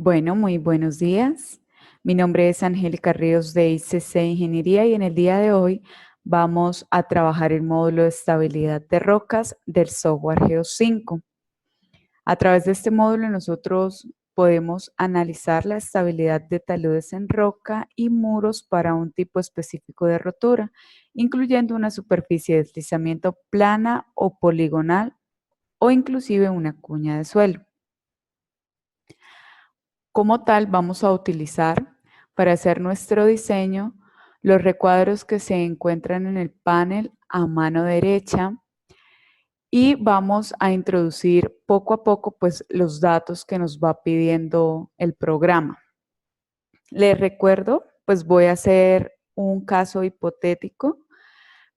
Bueno, muy buenos días. Mi nombre es Angélica Ríos de ICC Ingeniería y en el día de hoy vamos a trabajar el módulo de estabilidad de rocas del software Geo5. A través de este módulo nosotros podemos analizar la estabilidad de taludes en roca y muros para un tipo específico de rotura, incluyendo una superficie de deslizamiento plana o poligonal o inclusive una cuña de suelo. Como tal, vamos a utilizar para hacer nuestro diseño los recuadros que se encuentran en el panel a mano derecha y vamos a introducir poco a poco pues los datos que nos va pidiendo el programa. Les recuerdo, pues voy a hacer un caso hipotético,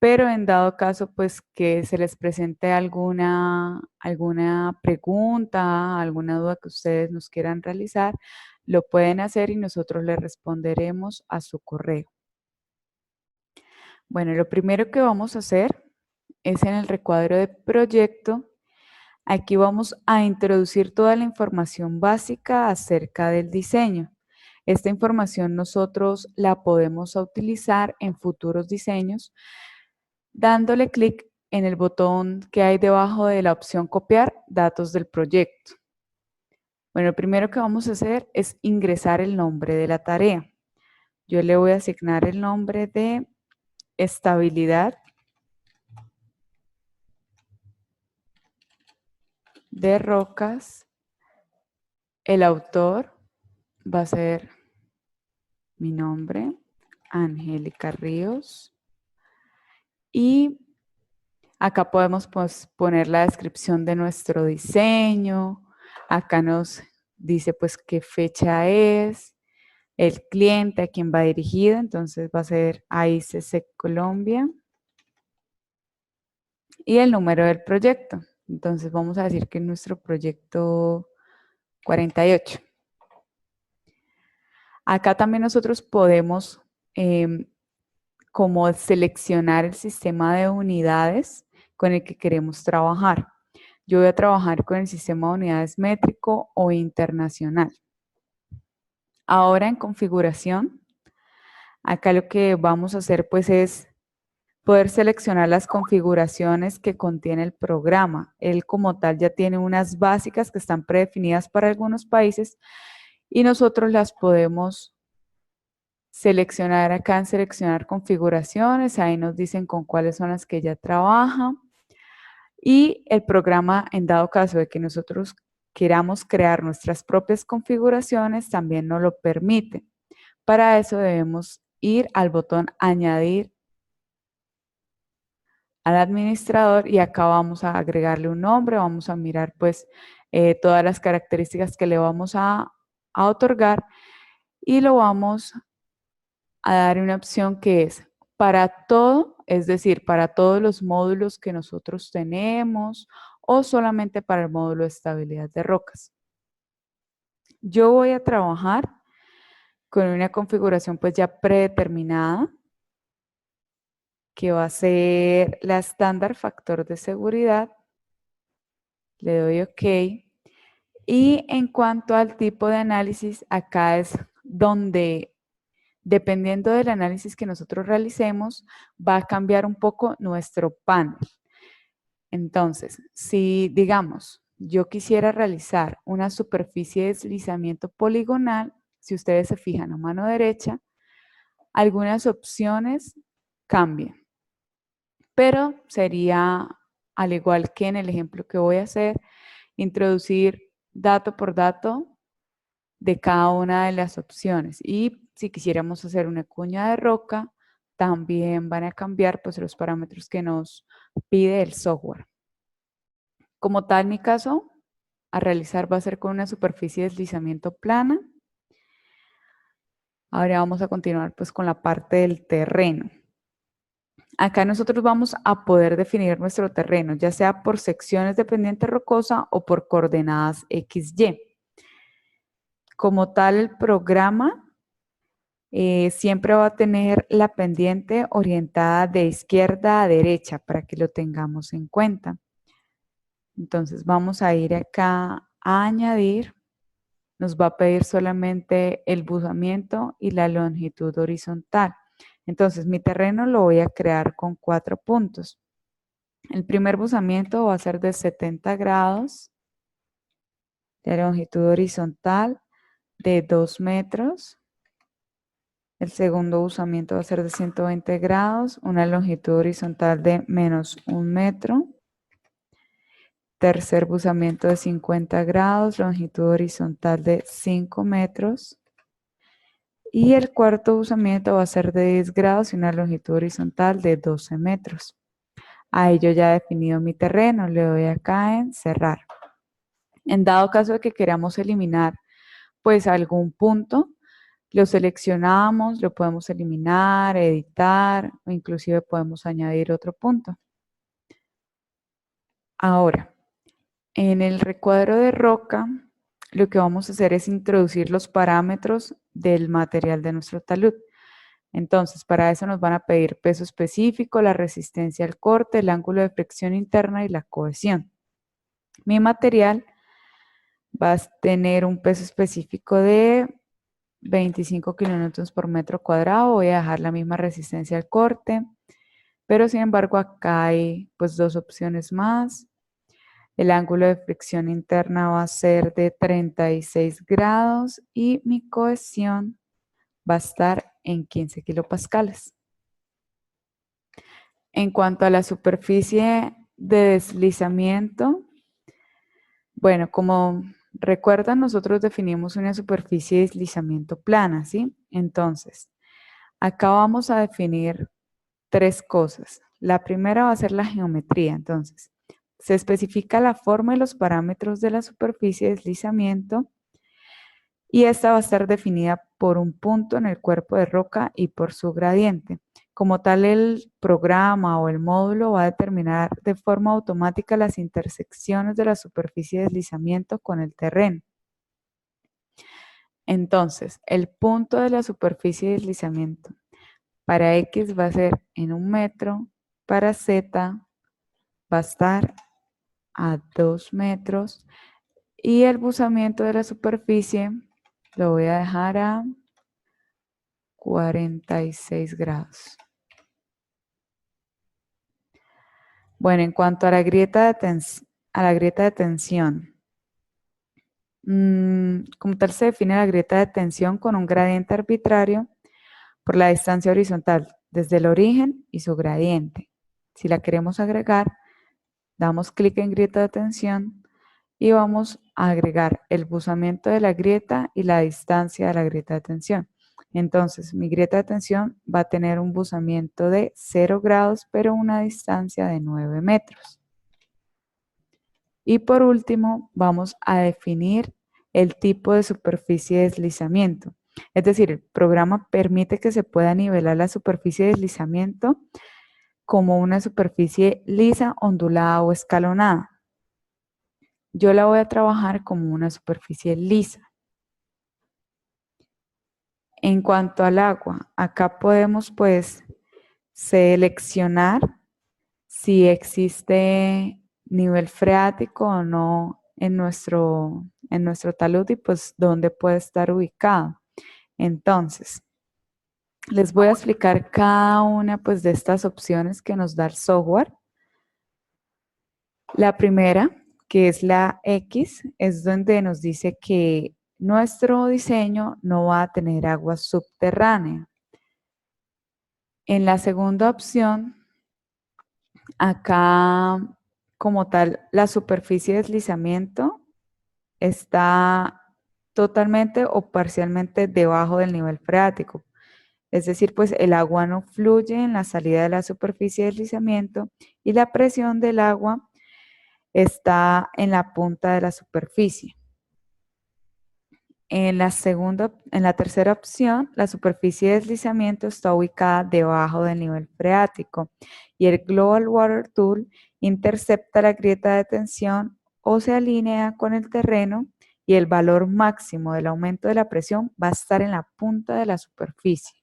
pero en dado caso pues que se les presente alguna pregunta, alguna duda que ustedes nos quieran realizar, lo pueden hacer y nosotros les responderemos a su correo. Bueno, lo primero que vamos a hacer es en el recuadro de proyecto. Aquí vamos a introducir toda la información básica acerca del diseño. Esta información nosotros la podemos utilizar en futuros diseños dándole clic en el botón que hay debajo de la opción copiar datos del proyecto. Bueno, lo primero que vamos a hacer es ingresar el nombre de la tarea. Yo le voy a asignar el nombre de estabilidad de rocas. El autor va a ser mi nombre, Angélica Ríos. Y acá podemos poner la descripción de nuestro diseño. Acá nos dice pues qué fecha es, el cliente a quien va dirigido, entonces va a ser AICC Colombia y el número del proyecto. Entonces vamos a decir que es nuestro proyecto 48. Acá también nosotros podemos como seleccionar el sistema de unidades con el que queremos trabajar. Yo voy a trabajar con el sistema de unidades métrico o internacional. Ahora en configuración, acá lo que vamos a hacer pues es poder seleccionar las configuraciones que contiene el programa. Él como tal ya tiene unas básicas que están predefinidas para algunos países y nosotros las podemos seleccionar acá en seleccionar configuraciones. Ahí nos dicen con cuáles son las que ya trabaja. Y el programa, en dado caso de que nosotros queramos crear nuestras propias configuraciones, también nos lo permite. Para eso debemos ir al botón añadir al administrador y acá vamos a agregarle un nombre, vamos a mirar pues todas las características que le vamos a otorgar y lo vamos a dar una opción que es para todo, es decir, para todos los módulos que nosotros tenemos o solamente para el módulo de estabilidad de rocas. Yo voy a trabajar con una configuración pues ya predeterminada que va a ser la estándar factor de seguridad. Le doy OK. Y en cuanto al tipo de análisis, acá es donde, dependiendo del análisis que nosotros realicemos, va a cambiar un poco nuestro panel. Entonces, si digamos, yo quisiera realizar una superficie de deslizamiento poligonal, si ustedes se fijan a mano derecha, algunas opciones cambian. Pero sería, al igual que en el ejemplo que voy a hacer, introducir dato por dato de cada una de las opciones. Y si quisiéramos hacer una cuña de roca, también van a cambiar pues, los parámetros que nos pide el software. Como tal, mi caso, a realizar va a ser con una superficie de deslizamiento plana. Ahora vamos a continuar pues con la parte del terreno. Acá nosotros vamos a poder definir nuestro terreno, ya sea por secciones de pendiente rocosa o por coordenadas XY. Como tal, el programa siempre va a tener la pendiente orientada de izquierda a derecha para que lo tengamos en cuenta. Entonces vamos a ir acá a añadir nos va a pedir solamente el buzamiento y la longitud horizontal. Entonces, mi terreno lo voy a crear con 4 puntos. El primer buzamiento va a ser de 70 grados, de longitud horizontal de 2 metros. El segundo buzamiento va a ser de 120 grados, una longitud horizontal de menos 1 metro. Tercer buzamiento de 50 grados, longitud horizontal de 5 metros. Y el cuarto buzamiento va a ser de 10 grados y una longitud horizontal de 12 metros. Ahí yo ya he definido mi terreno, le doy acá en cerrar. En dado caso de que queramos eliminar pues algún punto, lo seleccionamos, lo podemos eliminar, editar o inclusive podemos añadir otro punto. Ahora, en el recuadro de roca, lo que vamos a hacer es introducir los parámetros del material de nuestro talud. Entonces, para eso nos van a pedir peso específico, la resistencia al corte, el ángulo de fricción interna y la cohesión. Mi material va a tener un peso específico de 25 kilonewtons por metro cuadrado. Voy a dejar la misma resistencia al corte, pero sin embargo acá hay pues 2 opciones más. El ángulo de fricción interna va a ser de 36 grados y mi cohesión va a estar en 15 kilopascales. En cuanto a la superficie de deslizamiento, bueno, como recuerdan, nosotros definimos una superficie de deslizamiento plana, ¿sí? Entonces, acá vamos a definir 3 cosas. La primera va a ser la geometría, entonces, se especifica la forma y los parámetros de la superficie de deslizamiento y esta va a estar definida por un punto en el cuerpo de roca y por su gradiente. Como tal, el programa o el módulo va a determinar de forma automática las intersecciones de la superficie de deslizamiento con el terreno. Entonces, el punto de la superficie de deslizamiento para X va a ser en 1 metro, para Z va a estar a 2 metros y el buzamiento de la superficie lo voy a dejar a 46 grados. Bueno, en cuanto a la grieta de tensión, como tal se define la grieta de tensión con un gradiente arbitrario por la distancia horizontal desde el origen y su gradiente. Si la queremos agregar, damos clic en grieta de tensión y vamos a agregar el buzamiento de la grieta y la distancia de la grieta de tensión. Entonces, mi grieta de tensión va a tener un buzamiento de 0 grados, pero una distancia de 9 metros. Y por último, vamos a definir el tipo de superficie de deslizamiento. Es decir, el programa permite que se pueda nivelar la superficie de deslizamiento como una superficie lisa, ondulada o escalonada. Yo la voy a trabajar como una superficie lisa. En cuanto al agua, acá podemos pues seleccionar si existe nivel freático o no en nuestro talud y pues dónde puede estar ubicado. Entonces, les voy a explicar cada una pues de estas opciones que nos da el software. La primera, que es la X, es donde nos dice que nuestro diseño no va a tener agua subterránea. En la segunda opción, acá como tal, la superficie de deslizamiento está totalmente o parcialmente debajo del nivel freático. Es decir, pues el agua no fluye en la salida de la superficie de deslizamiento y la presión del agua está en la punta de la superficie. En la tercera opción, la superficie de deslizamiento está ubicada debajo del nivel freático y el Global Water Tool intercepta la grieta de tensión o se alinea con el terreno y el valor máximo del aumento de la presión va a estar en la punta de la superficie.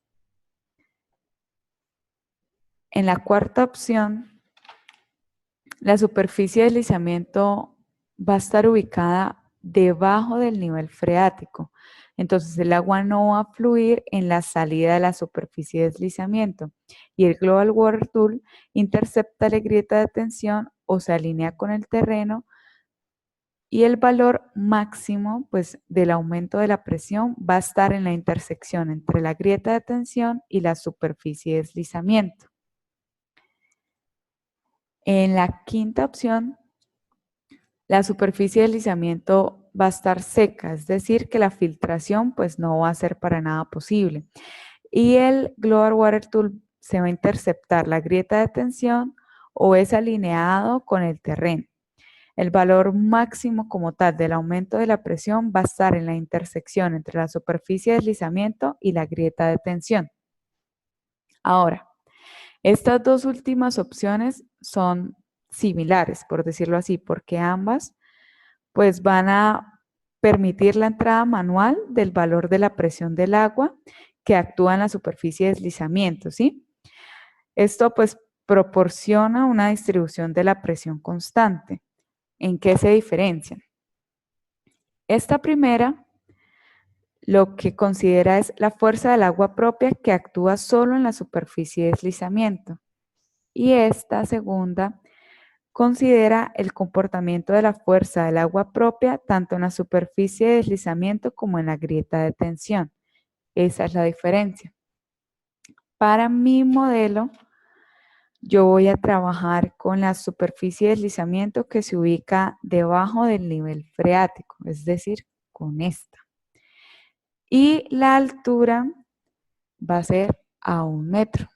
En la cuarta opción, la superficie de deslizamiento va a estar ubicada debajo del nivel freático. Entonces el agua no va a fluir en la salida de la superficie de deslizamiento y el Global Water Tool intercepta la grieta de tensión o se alinea con el terreno y el valor máximo pues, del aumento de la presión va a estar en la intersección entre la grieta de tensión y la superficie de deslizamiento. En la quinta opción, la superficie de deslizamiento va a estar seca, es decir, que la filtración pues no va a ser para nada posible. Y el Global Water Tool se va a interceptar la grieta de tensión o es alineado con el terreno. El valor máximo como tal del aumento de la presión va a estar en la intersección entre la superficie de deslizamiento y la grieta de tensión. Ahora, estas dos últimas opciones son similares, por decirlo así, porque ambas pues van a permitir la entrada manual del valor de la presión del agua que actúa en la superficie de deslizamiento, ¿sí? Esto pues proporciona una distribución de la presión constante. ¿En qué se diferencian? Esta primera lo que considera es la fuerza del agua propia que actúa solo en la superficie de deslizamiento. Y esta segunda considera el comportamiento de la fuerza del agua propia tanto en la superficie de deslizamiento como en la grieta de tensión. Esa es la diferencia. Para mi modelo, yo voy a trabajar con la superficie de deslizamiento que se ubica debajo del nivel freático, es decir, con esta. Y la altura va a ser a 1 metro.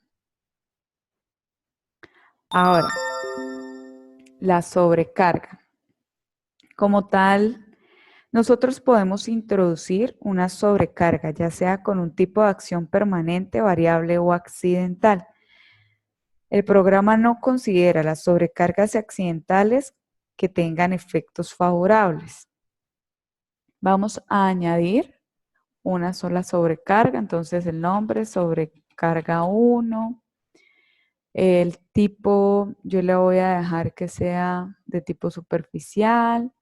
Ahora, la sobrecarga. Como tal, nosotros podemos introducir una sobrecarga, ya sea con un tipo de acción permanente, variable o accidental. El programa no considera las sobrecargas accidentales que tengan efectos favorables. Vamos a añadir una sola sobrecarga, entonces el nombre, sobrecarga 1. El tipo, yo le voy a dejar que sea de tipo superficial,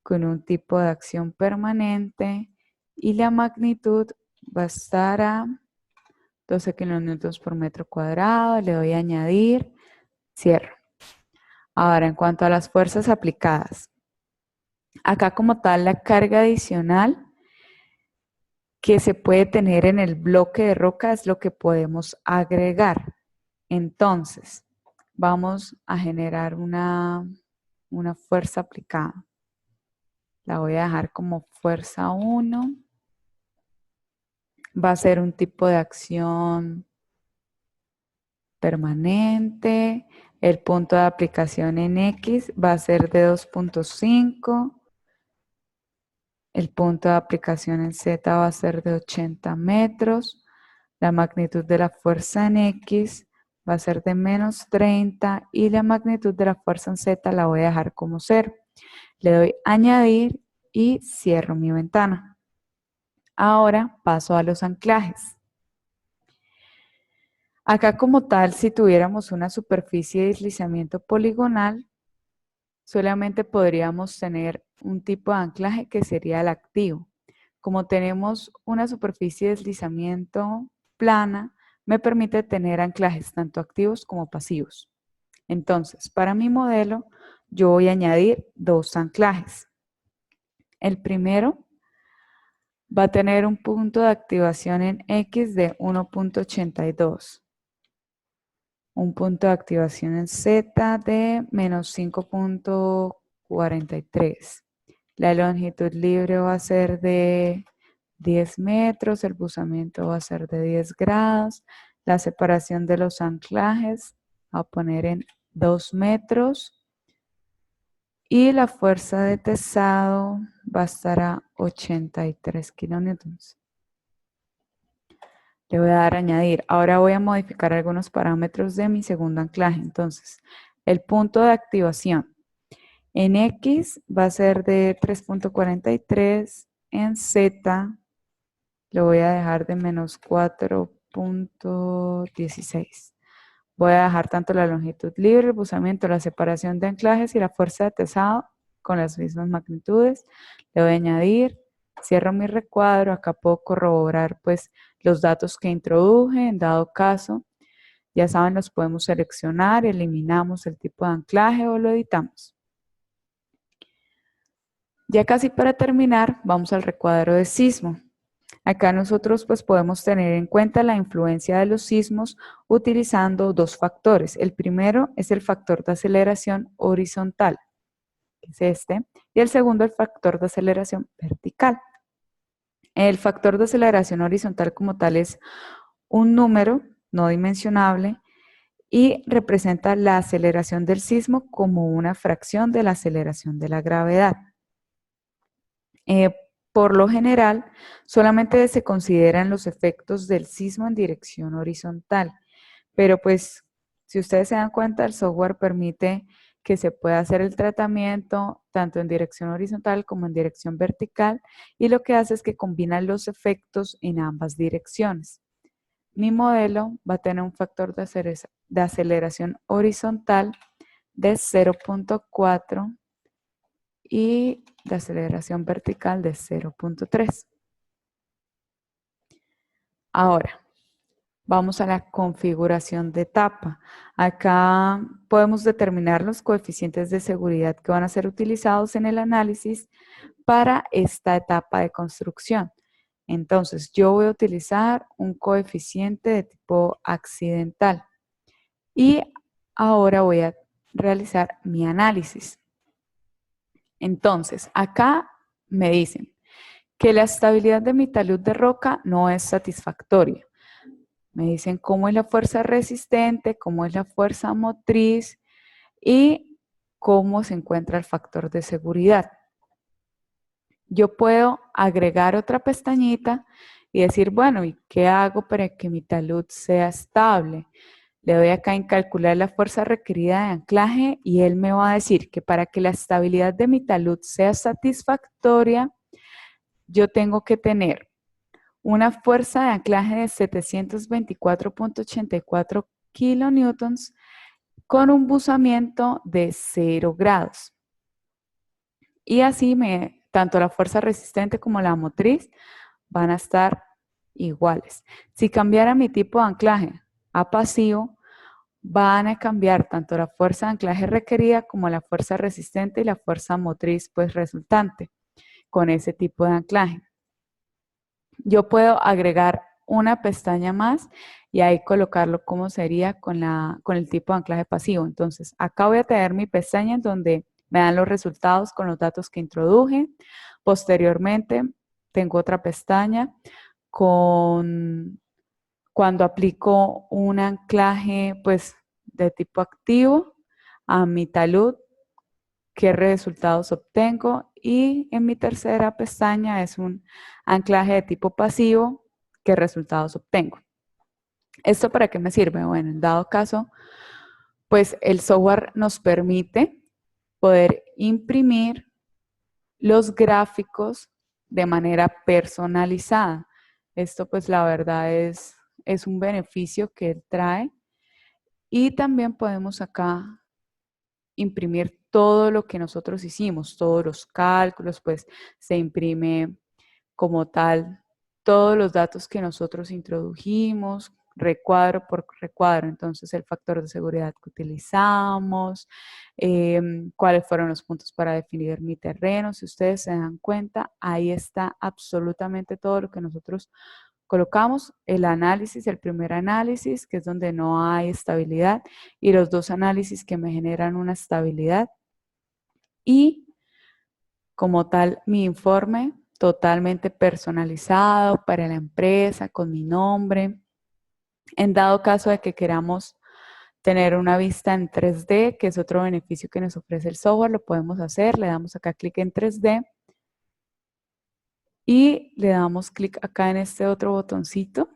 con un tipo de acción permanente y la magnitud va a estar a 12 kilonewtons por metro cuadrado. Le doy a añadir, cierro. Ahora, en cuanto a las fuerzas aplicadas, acá como tal la carga adicional que se puede tener en el bloque de roca es lo que podemos agregar. Entonces, vamos a generar una fuerza aplicada. La voy a dejar como fuerza 1. Va a ser un tipo de acción permanente. El punto de aplicación en X va a ser de 2.5. El punto de aplicación en Z va a ser de 80 metros. La magnitud de la fuerza en X va a ser de menos 30 y la magnitud de la fuerza en Z la voy a dejar como 0. Le doy añadir y cierro mi ventana. Ahora paso a los anclajes. Acá como tal, si tuviéramos una superficie de deslizamiento poligonal, solamente podríamos tener un tipo de anclaje que sería el activo. Como tenemos una superficie de deslizamiento plana, me permite tener anclajes tanto activos como pasivos. Entonces, para mi modelo, yo voy a añadir 2 anclajes. El primero va a tener un punto de activación en X de 1.82. Un punto de activación en Z de menos 5.43. La longitud libre va a ser de 10 metros, el buzamiento va a ser de 10 grados, la separación de los anclajes va a poner en 2 metros y la fuerza de tesado va a estar a 83 kilonewtons. Le voy a dar a añadir. Ahora voy a modificar algunos parámetros de mi segundo anclaje. Entonces, el punto de activación en X va a ser de 3.43. En Z lo voy a dejar de menos 4.16. Voy a dejar tanto la longitud libre, el buzamiento, la separación de anclajes y la fuerza de tesado con las mismas magnitudes. Le voy a añadir, cierro mi recuadro, acá puedo corroborar pues los datos que introduje, en dado caso, ya saben, los podemos seleccionar, eliminamos el tipo de anclaje o lo editamos. Ya casi para terminar, vamos al recuadro de sismo. Acá nosotros pues podemos tener en cuenta la influencia de los sismos utilizando dos factores. El primero es el factor de aceleración horizontal, que es este, y el segundo el factor de aceleración vertical. El factor de aceleración horizontal como tal es un número no dimensionable y representa la aceleración del sismo como una fracción de la aceleración de la gravedad. Por lo general, solamente se consideran los efectos del sismo en dirección horizontal, pero pues si ustedes se dan cuenta, el software permite que se pueda hacer el tratamiento tanto en dirección horizontal como en dirección vertical y lo que hace es que combina los efectos en ambas direcciones. Mi modelo va a tener un factor de aceleración horizontal de 0.4 y de aceleración vertical de 0.3. Ahora, vamos a la configuración de etapa. Acá podemos determinar los coeficientes de seguridad que van a ser utilizados en el análisis para esta etapa de construcción. Entonces, yo voy a utilizar un coeficiente de tipo accidental y ahora voy a realizar mi análisis. Entonces, acá me dicen que la estabilidad de mi talud de roca no es satisfactoria. Me dicen cómo es la fuerza resistente, cómo es la fuerza motriz y cómo se encuentra el factor de seguridad. Yo puedo agregar otra pestañita y decir, bueno, ¿y qué hago para que mi talud sea estable? Le doy acá en calcular la fuerza requerida de anclaje y él me va a decir que para que la estabilidad de mi talud sea satisfactoria, yo tengo que tener una fuerza de anclaje de 724.84 kilonewtons con un buzamiento de 0 grados. Y así tanto la fuerza resistente como la motriz van a estar iguales. Si cambiara mi tipo de anclaje a pasivo, van a cambiar tanto la fuerza de anclaje requerida como la fuerza resistente y la fuerza motriz pues resultante con ese tipo de anclaje. Yo puedo agregar una pestaña más y ahí colocarlo como sería con el tipo de anclaje pasivo. Entonces, acá voy a tener mi pestaña en donde me dan los resultados con los datos que introduje. Posteriormente, tengo otra pestaña con cuando aplico un anclaje pues de tipo activo a mi talud, qué resultados obtengo, y en mi tercera pestaña es un anclaje de tipo pasivo, qué resultados obtengo. ¿Esto para qué me sirve? Bueno, en dado caso, pues el software nos permite poder imprimir los gráficos de manera personalizada. Esto pues la verdad es un beneficio que él trae y también podemos acá imprimir todo lo que nosotros hicimos, todos los cálculos, pues se imprime como tal todos los datos que nosotros introdujimos, recuadro por recuadro, entonces el factor de seguridad que utilizamos, cuáles fueron los puntos para definir mi terreno, si ustedes se dan cuenta, ahí está absolutamente todo lo que nosotros colocamos, el análisis, el primer análisis, que es donde no hay estabilidad, y los dos análisis que me generan una estabilidad, y como tal mi informe totalmente personalizado para la empresa, con mi nombre. En dado caso de que queramos tener una vista en 3D, que es otro beneficio que nos ofrece el software, lo podemos hacer. Le damos acá clic en 3D y le damos clic acá en este otro botoncito,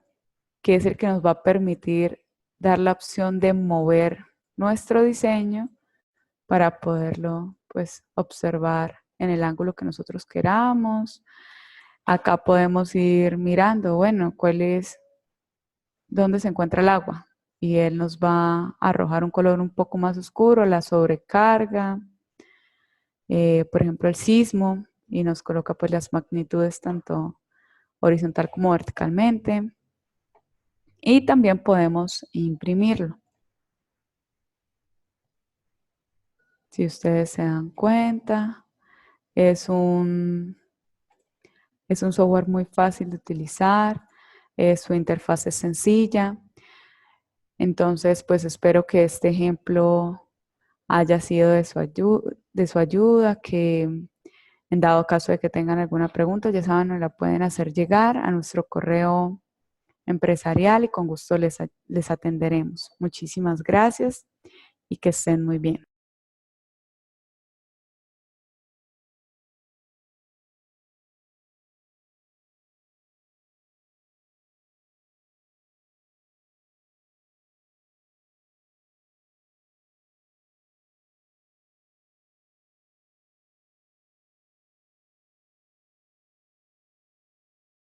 que es el que nos va a permitir dar la opción de mover nuestro diseño para poderlo pues observar en el ángulo que nosotros queramos. Acá podemos ir mirando, bueno, dónde se encuentra el agua. Y él nos va a arrojar un color un poco más oscuro, la sobrecarga. por ejemplo, el sismo y nos coloca pues las magnitudes tanto horizontal como verticalmente. Y también podemos imprimirlo. Si ustedes se dan cuenta, es un, es un software muy fácil de utilizar, su interfaz es sencilla. Entonces, pues espero que este ejemplo haya sido de su ayuda, que en dado caso de que tengan alguna pregunta, ya saben, nos la pueden hacer llegar a nuestro correo empresarial y con gusto les atenderemos. Muchísimas gracias y que estén muy bien.